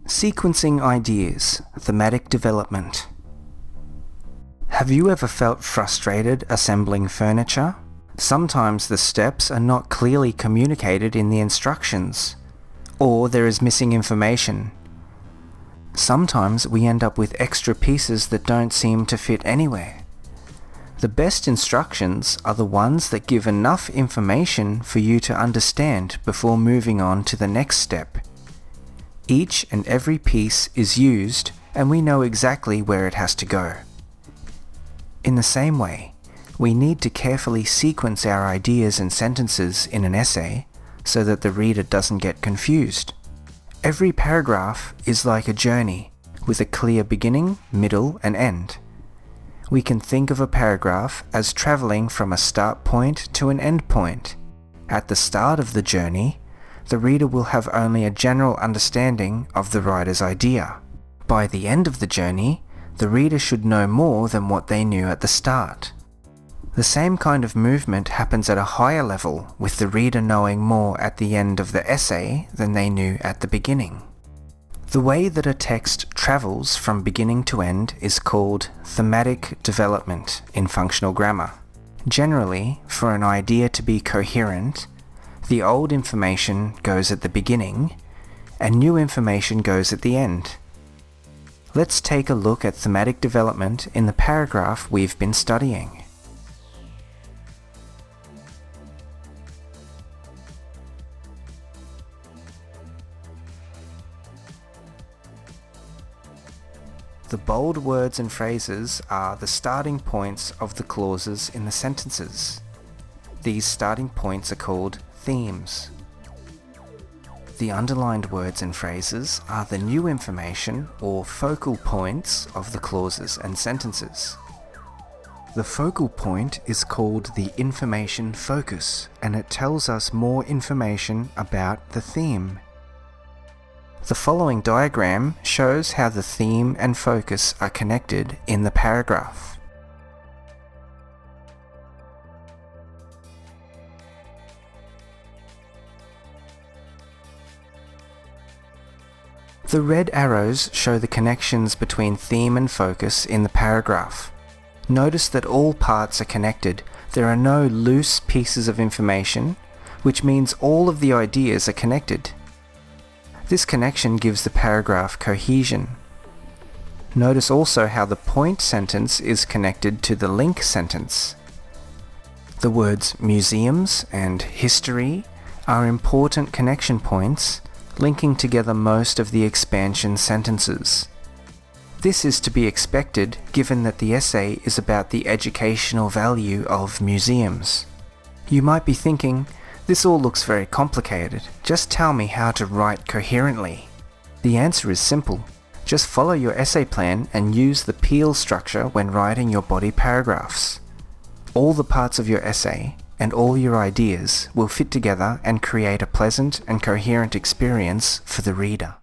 Sequencing ideas, thematic development. Have you ever felt frustrated assembling furniture? Sometimes the steps are not clearly communicated in the instructions, or there is missing information. Sometimes we end up with extra pieces that don't seem to fit anywhere. The best instructions are the ones that give enough information for you to understand before moving on to the next step. Each and every piece is used and we know exactly where it has to go. In the same way, we need to carefully sequence our ideas and sentences in an essay so that the reader doesn't get confused. Every paragraph is like a journey with a clear beginning, middle, and end. We can think of a paragraph as traveling from a start point to an end point. At the start of the journey, the reader will have only a general understanding of the writer's idea. By the end of the journey, the reader should know more than what they knew at the start. The same kind of movement happens at a higher level, with the reader knowing more at the end of the essay than they knew at the beginning. The way that a text travels from beginning to end is called thematic development in functional grammar. Generally, for an idea to be coherent, the old information goes at the beginning, and new information goes at the end. Let's take a look at thematic development in the paragraph we've been studying. The bold words and phrases are the starting points of the clauses in the sentences. These starting points are called themes. The underlined words and phrases are the new information or focal points of the clauses and sentences. The focal point is called the information focus, and it tells us more information about the theme. The following diagram shows how the theme and focus are connected in the paragraph. The red arrows show the connections between theme and focus in the paragraph. Notice that all parts are connected. There are no loose pieces of information, which means all of the ideas are connected. This connection gives the paragraph cohesion. Notice also how the point sentence is connected to the link sentence. The words museums and history are important connection points, linking together most of the expansion sentences. This is to be expected given that the essay is about the educational value of museums. You might be thinking, this all looks very complicated, just tell me how to write coherently. The answer is simple. Just follow your essay plan and use the Peel structure when writing your body paragraphs. All the parts of your essay and all your ideas will fit together and create a pleasant and coherent experience for the reader.